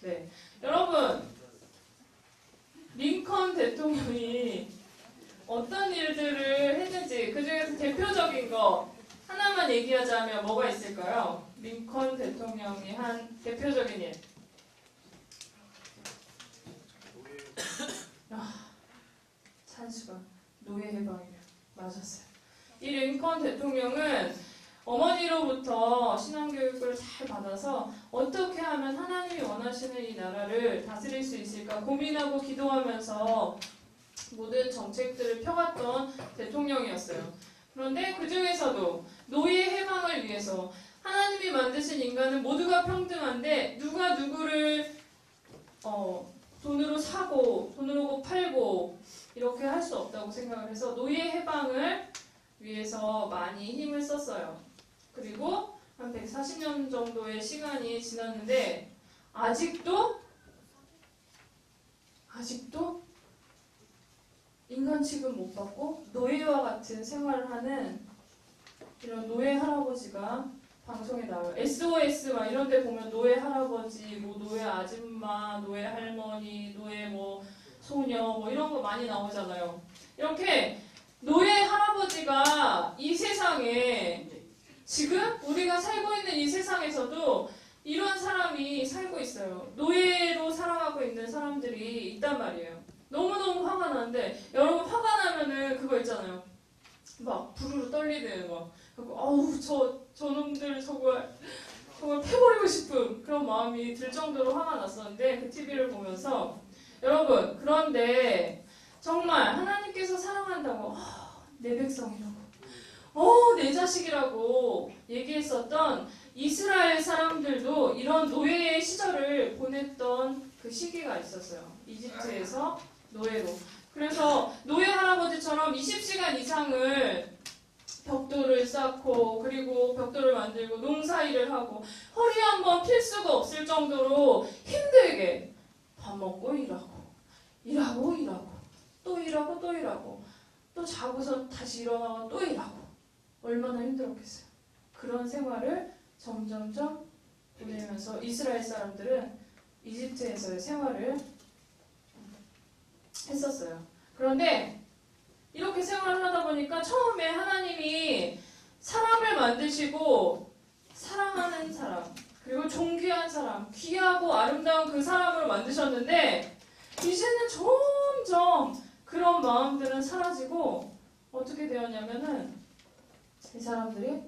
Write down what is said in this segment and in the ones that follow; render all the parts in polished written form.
네, 여러분 링컨 대통령이 어떤 일들을 했는지 그 중에서 대표적인 거 하나만 얘기하자면 뭐가 있을까요? 링컨 대통령이 한 대표적인 일. 찬수가 노예 해방이래요. 맞았어요. 이 링컨 대통령은 어머니로부터 신앙교육을 잘 받아서 어떻게 하면 하나님이 원하시는 이 나라를 다스릴 수 있을까 고민하고 기도하면서 모든 정책들을 펴갔던 대통령이었어요. 그런데 그 중에서도 노예 해방을 위해서 하나님이 만드신 인간은 모두가 평등한데 누가 누구를 돈으로 사고 돈으로 팔고 이렇게 할 수 없다고 생각을 해서 노예 해방을 위해서 많이 힘을 썼어요. 그리고 한 140년 정도의 시간이 지났는데 아직도 인간 취급 못 받고 노예와 같은 생활을 하는 이런 노예 할아버지가 방송에 나와요. SOS 막 이런 데 보면 노예 할아버지, 뭐 노예 아줌마, 노예 할머니, 노예 뭐 소녀 뭐 이런 거 많이 나오잖아요. 이렇게 노예 할아버지가 이 세상에 지금 우리가 살고 있는 이 세상에서도 이런 사람이 살고 있어요. 노예로 살아가고 있는 사람들이 있단 말이에요. 너무너무 화가 나는데 여러분 화가 나면은 그거 있잖아요. 막 부르르 떨리는 거. 어우 저놈들 정말 패버리고 싶은 그런 마음이 들 정도로 화가 났었는데 그 TV를 보면서 여러분 그런데 정말 하나님께서 사랑한다고 내 백성이라고 내 자식이라고 얘기했었던 이스라엘 사람들도 이런 노예의 시절을 보냈던 그 시기가 있었어요. 이집트에서 노예로. 그래서 노예 할아버지처럼 20시간 이상을 벽돌을 쌓고 그리고 벽돌을 만들고 농사일을 하고 허리 한번 필 수가 없을 정도로 힘들게 밥 먹고 일하고 또 일하고 또 자고서 다시 일어나고 또 일하고 얼마나 힘들었겠어요. 그런 생활을 점점점 보내면서 이스라엘 사람들은 이집트에서의 생활을 했었어요. 그런데 이렇게 생활을 하다 보니까 처음에 하나님이 사람을 만드시고 사랑하는 사람 그리고 존귀한 사람 귀하고 아름다운 그 사람으로 만드셨는데 이제는 점점 그런 마음들은 사라지고 어떻게 되었냐면은 이 사람들이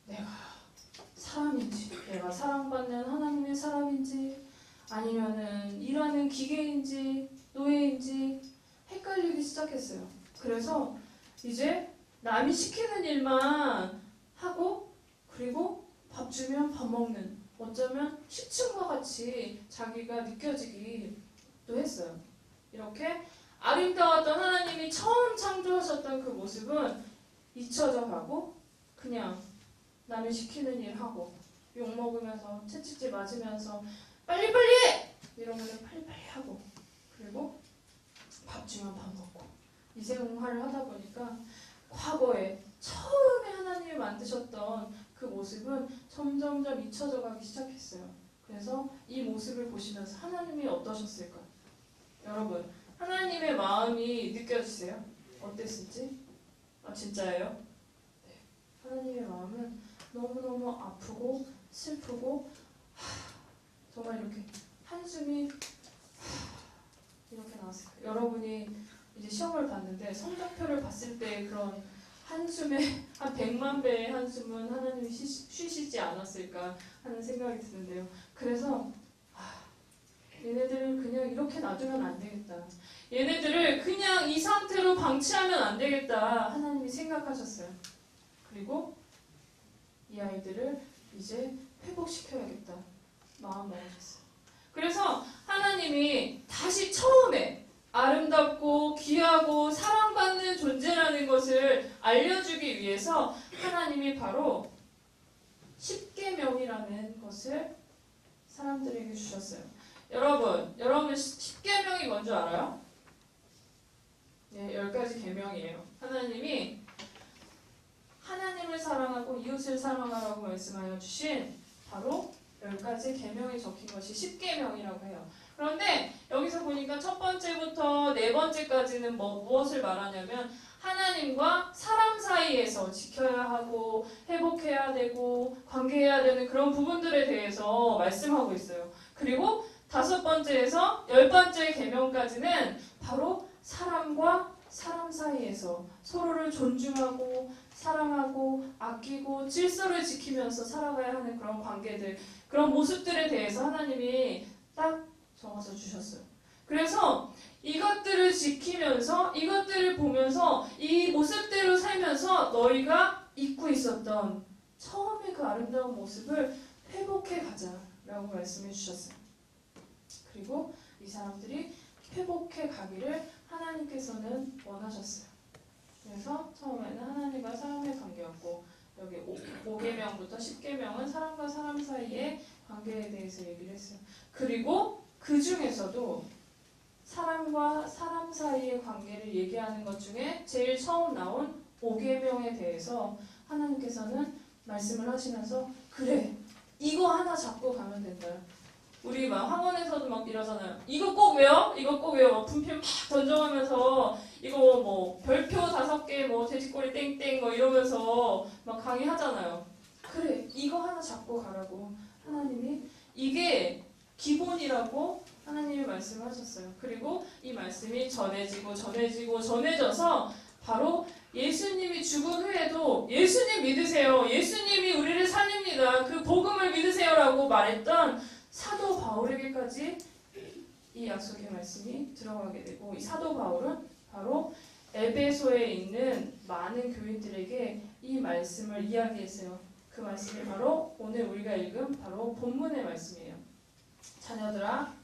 내가 사람인지 내가 사랑받는 하나님의 사람인지 아니면은 일하는 기계인지 노예인지 헷갈리기 시작했어요. 그래서 이제 남이 시키는 일만 하고 그리고 밥 주면 밥 먹는 어쩌면 식충과 같이 자기가 느껴지기도 했어요. 이렇게 아름다웠던 하나님이 처음 창조하셨던 그 모습은 잊혀져 가고 그냥 남이 시키는 일 하고 욕 먹으면서 채찍질 맞으면서 빨리빨리 이러면 빨리빨리 하고 그리고 밥 주면 밥 먹고 이 생활을 하다 보니까 과거에 처음에 하나님이 만드셨던 그 모습은 점점점 잊혀져 가기 시작했어요. 그래서 이 모습을 보시면서 하나님이 어떠셨을까? 여러분 하나님의 마음이 느껴지세요? 어땠을지? 진짜예요? 네. 하나님의 마음은 너무너무 아프고 슬프고 정말 이렇게 한숨이 이렇게 나왔을 거예요. 여러분이 이제 시험을 봤는데 성적표를 봤을 때 그런 한숨의 한 100만 배의 한숨은 하나님이 쉬시지 않았을까 하는 생각이 드는데요. 그래서 얘네들을 그냥 이렇게 놔두면 안 되겠다. 얘네들을 그냥 이 상태로 방치하면 안 되겠다. 하나님이 생각하셨어요. 그리고 이 아이들을 이제 회복시켜야겠다. 마음 먹으셨어요. 그래서 하나님이 다시 처음에 아름답고 귀하고 사랑받는 존재라는 것을 알려주기 위해서 하나님이 바로 십계명이라는 것을 사람들에게 주셨어요. 여러분 십계명이 뭔지 알아요? 네, 10가지 계명이에요. 하나님이 하나님을 사랑하고 이웃을 사랑하라고 말씀하여 주신 바로 10가지 계명이 적힌 것이 십계명이라고 해요. 그런데 여기서 보니까 첫 번째부터 네 번째까지는 무엇을 말하냐면 하나님과 사람 사이에서 지켜야 하고 회복해야 되고 관계해야 되는 그런 부분들에 대해서 말씀하고 있어요. 그리고 다섯 번째에서 10번째 계명까지는 바로 사람과 사람 사이에서 서로를 존중하고 사랑하고 아끼고 질서를 지키면서 살아가야 하는 그런 관계들, 그런 모습들에 대해서 하나님이 딱 적어서 주셨어요. 그래서 이것들을 지키면서 이것들을 보면서 이 모습대로 살면서 너희가 잊고 있었던 처음의 그 아름다운 모습을 회복해 가자라고 말씀해 주셨어요. 그리고 이 사람들이 회복해 가기를 하나님께서는 원하셨어요. 그래서 처음에는 하나님과 사람의 관계였고 여기 5계명부터 10계명은 사람과 사람 사이의 관계에 대해서 얘기를 했어요. 그리고 그 중에서도 사람과 사람 사이의 관계를 얘기하는 것 중에 제일 처음 나온 5계명에 대해서 하나님께서는 말씀을 하시면서 그래, 이거 하나 잡고 가면 된다. 우리 막 학원에서도 막 이러잖아요. 이거 꼭 외워? 이거 꼭 외워. 분필 막 던져가면서 이거 뭐 별표 5개 뭐 돼지꼬리 땡땡 뭐 이러면서 막 강의하잖아요. 그래, 이거 하나 잡고 가라고 하나님이 이게 기본이라고 하나님이 말씀하셨어요. 그리고 이 말씀이 전해져서 바로 예수님이 죽은 후에도 예수님 믿으세요. 예수님이 우리를 살립니다. 그 복음을 믿으세요라고 말했던 사도 바울에게까지 이 약속의 말씀이 들어가게 되고 이 사도 바울은 바로 에베소에 있는 많은 교인들에게 이 말씀을 이야기했어요. 그 말씀이 바로 오늘 우리가 읽은 바로 본문의 말씀이에요. 자녀들아,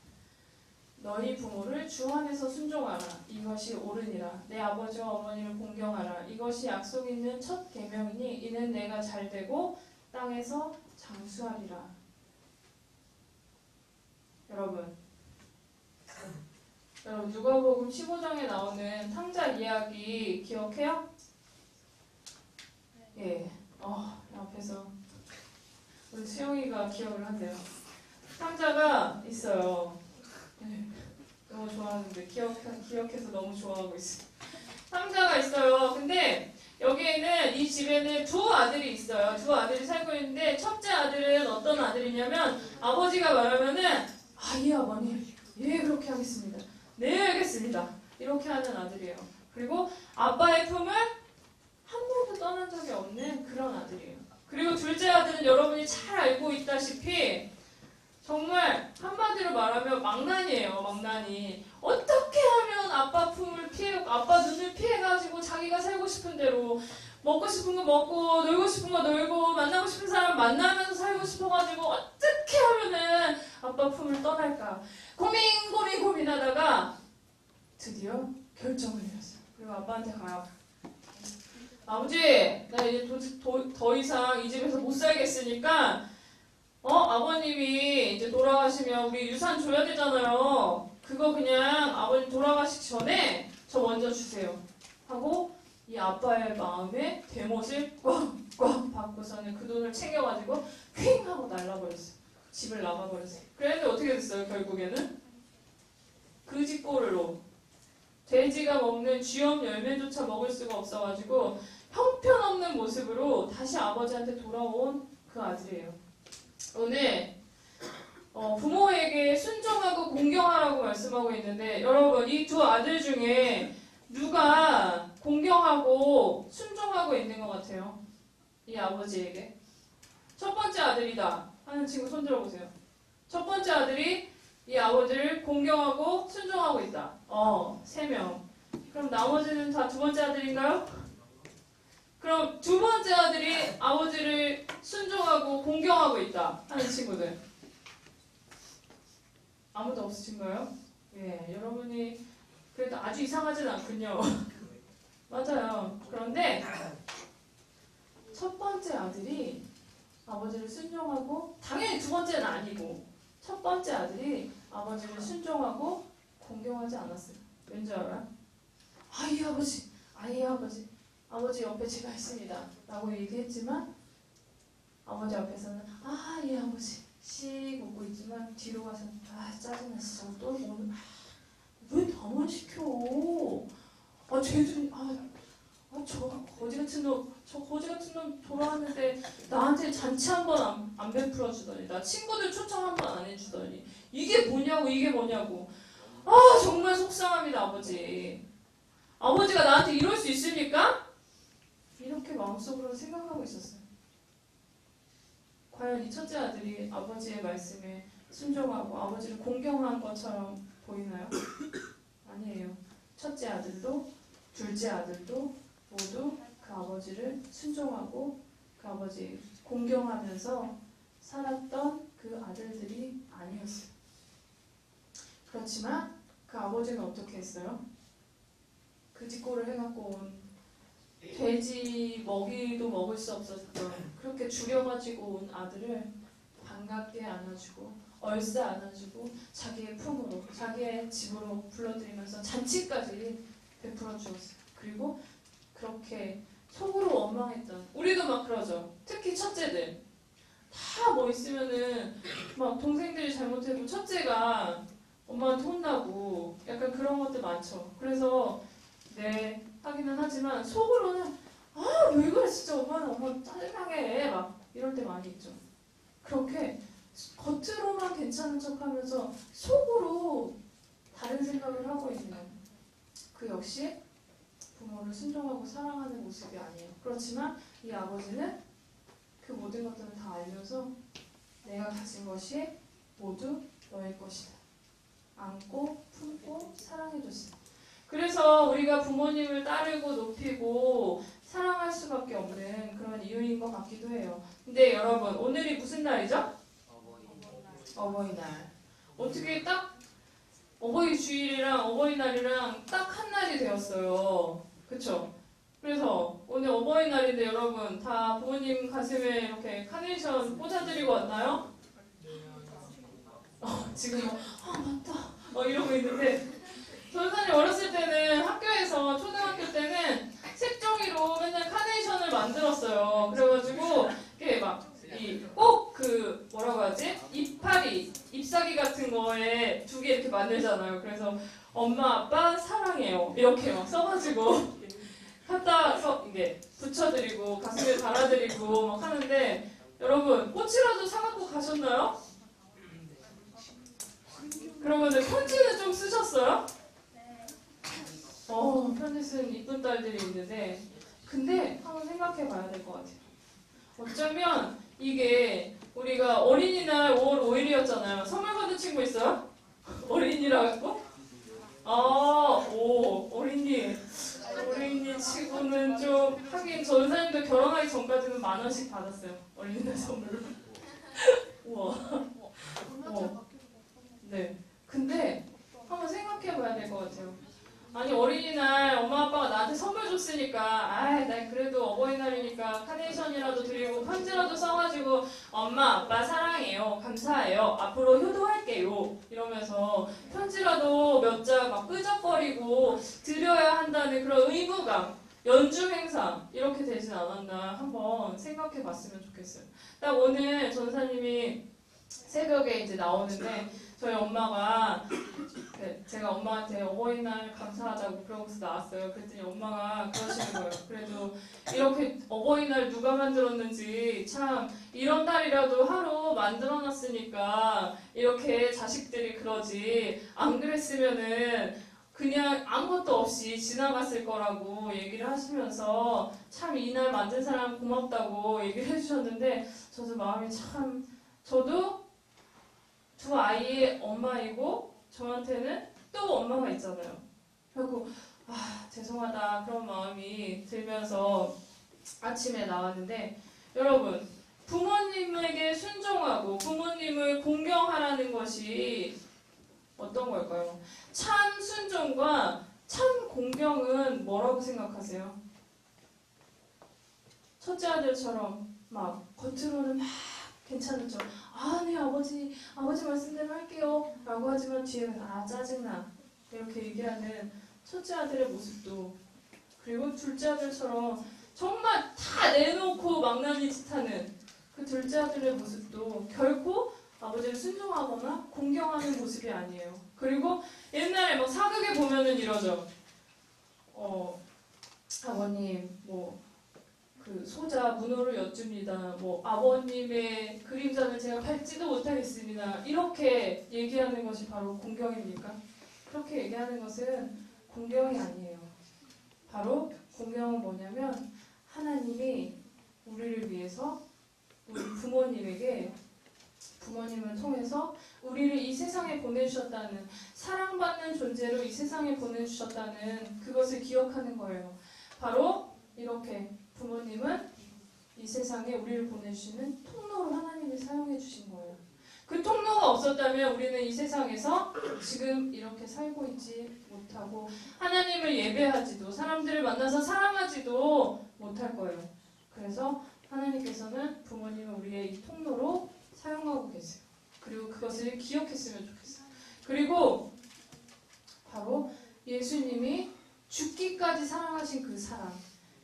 너희 부모를 주 안에서 순종하라. 이것이 옳으니라. 내 아버지와 어머니를 공경하라. 이것이 약속 있는 첫 계명이니 이는 내가 잘되고 땅에서 장수하리라. 여러분 누가복음 15장에 나오는 탕자 이야기 기억해요? 예. 앞에서 우리 수영이가 기억을 한대요. 탕자가 있어요. 네, 너무 좋아하는데 기억해서 너무 좋아하고 있어요. 탕자가 있어요. 근데 여기에는 이 집에는 두 아들이 있어요. 두 아들이 살고 있는데 첫째 아들은 어떤 아들이냐면 아버지가 말하면은 예 아버님, 예 그렇게 하겠습니다. 네 알겠습니다. 이렇게 하는 아들이에요. 그리고 아빠의 품을 한 번도 떠난 적이 없는 그런 아들이에요. 그리고 둘째 아들은 여러분이 잘 알고 있다시피 정말 한마디로 말하면 망나니예요. 망나니. 어떻게 하면 아빠 품을 아빠 눈을 피해가지고 자기가 살고 싶은 대로 먹고 싶은 거 먹고 놀고 싶은 거 놀고 만나고 싶은 사람 만나면서 살고 싶어가지고 어떻게 하면은 아빠 품을 떠날까 고민하다가 드디어 결정을 내렸어요. 그리고 아빠한테 가요. 아버지, 나 이제 더 이상 이 집에서 못 살겠으니까 아버님이 이제 돌아가시면 우리 유산 줘야 되잖아요. 그거 그냥 아버님 돌아가시기 전에 저 먼저 주세요. 하고 이 아빠의 마음에 대못을 꽉꽉 받고서는 그 돈을 챙겨가지고 휙 하고 날라버렸어요. 집을 나가버렸어요. 그랬는데 어떻게 됐어요? 결국에는 그 집 꼴로 돼지가 먹는 쥐염 열매조차 먹을 수가 없어가지고 형편없는 모습으로 다시 아버지한테 돌아온 그 아들이에요. 오늘 부모에게 순종하고 공경하라고 말씀하고 있는데 여러분 이 두 아들 중에 누가 공경하고 순종하고 있는 것 같아요? 이 아버지에게. 첫 번째 아들이다 하는 친구 손 들어보세요. 첫 번째 아들이 이 아버지를 공경하고 순종하고 있다. 3명. 그럼 나머지는 다 두 번째 아들인가요? 그럼 두 번째 아들이 아버지를 순종하고 공경하고 있다 하는 친구들. 아무도 없으신가요? 예, 여러분이 그래도 아주 이상하진 않군요. 맞아요. 그런데 첫 번째 아들이 아버지를 순종하고 당연히 두 번째는 아니고 첫 번째 아들이 아버지를 순종하고 공경하지 않았어요. 왠지 알아요? 예 아버지, 예 아버지, 아버지 옆에 제가 있습니다 라고 얘기했지만 아버지 앞에서는 예 아버지, 씩 웃고 있지만 뒤로 가서 아 짜증나 진짜 또 오늘 왜 나만 시켜? 쟤들이 저 거지 같은 놈, 저 거지 같은 놈 돌아왔는데 나한테 잔치 한 번 안 베풀어 주더니 나 친구들 초청 한 번 안 해주더니 이게 뭐냐고. 정말 속상합니다 아버지. 아버지가 나한테 이럴 수 있습니까? 이렇게 마음속으로 생각하고 있었어요. 과연 이 첫째 아들이 아버지의 말씀에 순종하고 아버지를 공경한 것처럼 보이나요? 아니에요. 첫째 아들도 둘째 아들도 모두 그 아버지를 순종하고 그 아버지 공경하면서 살았던 그 아들들이 아니었어요. 그렇지만 그 아버지는 어떻게 했어요? 그 짓꼴을 해갖고 온 돼지 먹이도 먹을 수 없었던 그렇게 죽여가지고 온 아들을 반갑게 안아주고 얼싸 안아주고 자기의 품으로 자기의 집으로 불러들이면서 잔치까지 베풀어 주었어요. 그리고 그렇게 속으로 원망했던 우리도 막 그러죠. 특히 첫째들 다 뭐 있으면은 막 동생들이 잘못해도 첫째가 엄마한테 혼나고 약간 그런 것들 많죠. 그래서 네 하기는 하지만 속으로는 왜 그래 진짜 엄마 짜증나게 해 막 이럴 때 많이 있죠. 그렇게 겉으로만 괜찮은 척하면서 속으로 다른 생각을 하고 있는 그 역시 부모를 순종하고 사랑하는 모습이 아니에요. 그렇지만 이 아버지는 그 모든 것들을 다 알면서 내가 가진 것이 모두 너의 것이다. 안고 품고 사랑해줬습니다. 그래서 우리가 부모님을 따르고 높이고 사랑할 수밖에 없는 그런 이유인 것 같기도 해요. 근데 여러분 오늘이 무슨 날이죠? 어버이날. 어떻게 딱 어버이 주일이랑 어버이날이랑 딱 한 날이 되었어요. 그쵸? 그래서 오늘 어버이날인데 여러분 다 부모님 가슴에 이렇게 카네이션 꽂아드리고 왔나요? 지금 맞다 이러고 있는데 전사님 어렸을 때는 학교에서 초등학교 때는 색종이로 맨날 카네이션을 만들었어요. 그래가지고 이렇게 막 꼭 그 뭐라고 하지? 이파리, 잎사귀 같은 거에 두 개 이렇게 만들잖아요. 그래서 엄마 아빠 사랑해요 이렇게 막 써가지고 갖다 이게 붙여드리고 가슴에 달아드리고 막 하는데 여러분 꽃이라도 사갖고 가셨나요? 그러면은 편지는 좀 쓰셨어요? 편지 쓴 이쁜 딸들이 있는데 근데 한번 생각해 봐야 될 것 같아요. 어쩌면 이게 우리가 어린이날 5월 5일이었잖아요. 선물 받은 친구 있어요? 어린이라고? 어린이 치고는 좀 하긴 전사님도 결혼하기 전까지는 10,000원씩 받았어요. 어린이날 선물로. 우와. 네. 근데 한번 생각해 봐야 될 것 같아요. 아니 어린이날 엄마 아빠가 나한테 선물 줬으니까 나 그래도 어버이날이니까 카네이션이라도 드리고 편지라도 써가지고 엄마 아빠 사랑해요 감사해요 앞으로 효도할게요 이러면서 편지라도 몇 장 막 끄적거리고 드려야 한다는 그런 의무감 연중 행사 이렇게 되진 않았나 한번 생각해 봤으면 좋겠어요. 딱 오늘 전사님이 새벽에 이제 나오는데 저희 엄마가 제가 엄마한테 어버이날 감사하다고 그러고서 나왔어요. 그랬더니 엄마가 그러시는 거예요. 그래도 이렇게 어버이날 누가 만들었는지 참 이런 날이라도 하루 만들어놨으니까 이렇게 자식들이 그러지 안 그랬으면은 그냥 아무것도 없이 지나갔을 거라고 얘기를 하시면서 참 이 날 만든 사람 고맙다고 얘기를 해주셨는데 저도 마음이 참 저도 두 아이의 엄마이고 저한테는 또 엄마가 있잖아요. 그리고 죄송하다 그런 마음이 들면서 아침에 나왔는데 여러분 부모님에게 순종하고 부모님을 공경하라는 것이 어떤 걸까요? 참 순종과 참 공경은 뭐라고 생각하세요? 첫째 아들처럼 막 겉으로는 막 괜찮은 척 네 아버지 말씀대로 할게요 라고 하지만 뒤에는 짜증나 이렇게 얘기하는 첫째 아들의 모습도 그리고 둘째 아들처럼 정말 다 내놓고 망나니 짓하는 그 둘째 아들의 모습도 결코 아버지를 순종하거나 공경하는 모습이 아니에요. 그리고 옛날에 뭐 사극에 보면은 이러죠. 아버님 그 소자 문호를 여쭙니다. 아버님의 그림자를 제가 밟지도 못하겠습니다. 이렇게 얘기하는 것이 바로 공경입니까? 그렇게 얘기하는 것은 공경이 아니에요. 바로 공경은 뭐냐면 하나님이 우리를 위해서 우리 부모님을 통해서 우리를 이 세상에 보내주셨다는, 사랑받는 존재로 이 세상에 보내주셨다는 그것을 기억하는 거예요. 바로 이렇게 부모님은 이 세상에 우리를 보내주시는 통로로 하나님이 사용해 주신 거예요. 그 통로가 없었다면 우리는 이 세상에서 지금 이렇게 살고 있지 못하고 하나님을 예배하지도 사람들을 만나서 사랑하지도 못할 거예요. 그래서 하나님께서는 부모님을 우리의 이 통로로 사용하고 계세요. 그리고 그것을 기억했으면 좋겠어요. 그리고 바로 예수님이 죽기까지 사랑하신 그 사랑,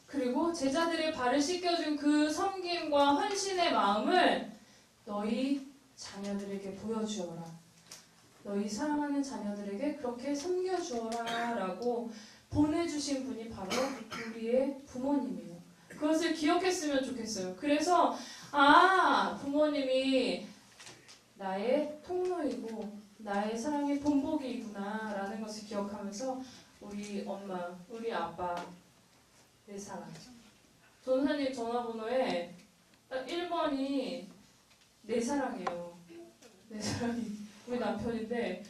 그리고 제자들의 발을 씻겨준 그 섬김과 헌신의 마음을 너희 자녀들에게 보여주어라. 너희 사랑하는 자녀들에게 그렇게 섬겨주어라 라고 보내주신 분이 바로 우리의 부모님이에요. 그것을 기억했으면 좋겠어요. 그래서 부모님이 나의 통로이고 나의 사랑의 본보기이구나 라는 것을 기억하면서 우리 엄마, 우리 아빠, 내 사랑. 전사님 전화번호에 딱 1번이 내 사랑이에요. 내 사랑이 우리 남편인데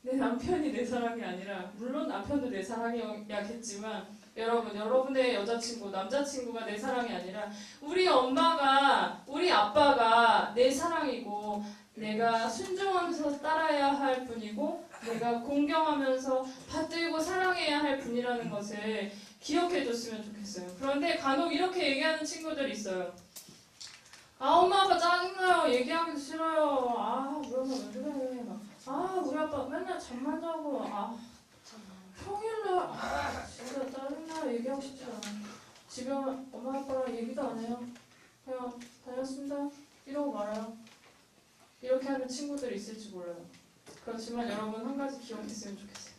내 남편이 내 사랑이 아니라, 물론 남편도 내 사랑이야겠지만 여러분의 여자친구, 남자친구가 내 사랑이 아니라 우리 엄마가, 우리 아빠가 내 사랑이고 내가 순종하면서 따라야 할 분이고 내가 공경하면서 받들고 사랑해야 할 분이라는 것을 기억해 줬으면 좋겠어요. 그런데 간혹 이렇게 얘기하는 친구들이 있어요. 엄마 아빠 짜증나요. 얘기하기도 싫어요. 우리 엄마 왜 그래. 우리 아빠 맨날 잠만 자고. 평일날 진짜 짜증나요. 얘기하고 싶지 않아. 집에 엄마 아빠랑 얘기도 안 해요. 그냥 다녔습니다. 이러고 말아요. 이렇게 하는 친구들이 있을지 몰라요. 그렇지만 여러분 한 가지 기억했으면 좋겠어요.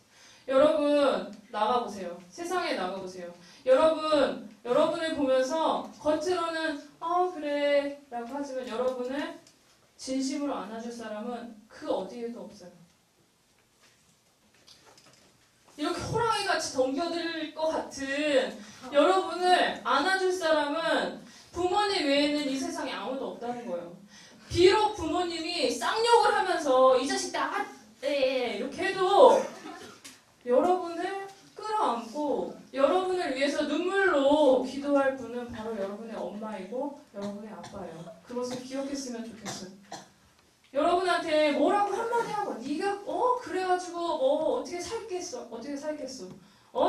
여러분 나가보세요. 세상에 나가보세요. 여러분을 보면서 겉으로는 그래 라고 하지만 여러분을 진심으로 안아줄 사람은 그 어디에도 없어요. 이렇게 호랑이같이 덤벼들 것 같은 여러분을 안아줄 사람은 부모님 외에는 이 세상에 아무도 없다는 거예요. 비록 부모님이 쌍욕을 하면서 이 자식 나갔대 이렇게 해도 여러분을 끌어안고 여러분을 위해서 눈물로 기도할 분은 바로 여러분의 엄마이고 여러분의 아빠예요. 그것을 기억했으면 좋겠어요. 여러분한테 뭐라고 한마디 하고 네가 그래가지고 어떻게 살겠어?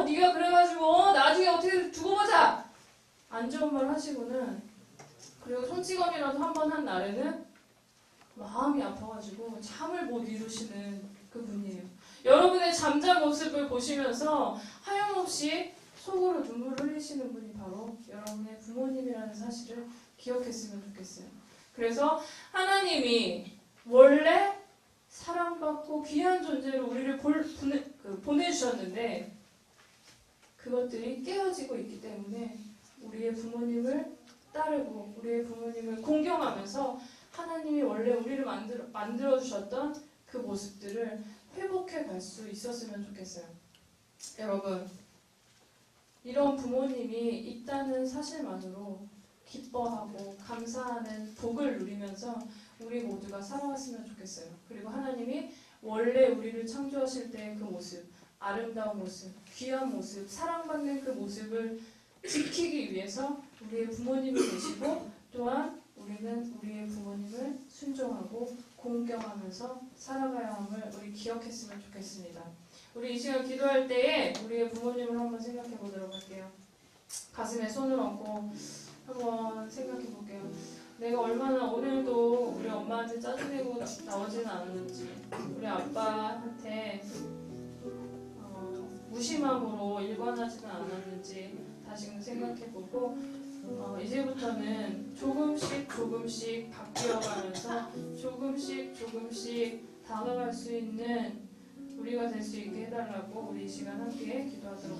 네가 그래가지고 나중에 어떻게 두고 보자. 안 좋은 말 하시고는, 그리고 손찌검이라도 한 번 한 날에는 마음이 아파가지고 잠을 못 이루시는 그 분이에요. 여러분의 잠잠 모습을 보시면서 하염없이 속으로 눈물을 흘리시는 분이 바로 여러분의 부모님이라는 사실을 기억했으면 좋겠어요. 그래서 하나님이 원래 사랑받고 귀한 존재로 우리를 보내주셨는데 그것들이 깨어지고 있기 때문에 우리의 부모님을 따르고 우리의 부모님을 공경하면서 하나님이 원래 우리를 만들어주셨던 그 모습들을 회복해 갈 수 있었으면 좋겠어요. 여러분, 이런 부모님이 있다는 사실만으로 기뻐하고 감사하는 복을 누리면서 우리 모두가 살아왔으면 좋겠어요. 그리고 하나님이 원래 우리를 창조하실 때의 그 모습, 아름다운 모습, 귀한 모습, 사랑받는 그 모습을 지키기 위해서 우리의 부모님이 되시고, 또한 우리는 우리의 부모님을 순종하고 공경하면서 살아가야 함을 우리 기억했으면 좋겠습니다. 우리 이 시간 기도할 때에 우리의 부모님을 한번 생각해 보도록 할게요. 가슴에 손을 얹고 한번 생각해 볼게요. 내가 얼마나 오늘도 우리 엄마한테 짜증내고 나오지는 않았는지, 우리 아빠한테 무심함으로 일관하지는 않았는지 다시금 생각해 보고, 이제부터는 조금씩 바뀌어가면서 조금씩 다가갈 수 있는 우리가 될 수 있게 해달라고 우리 이 시간 함께 기도하도록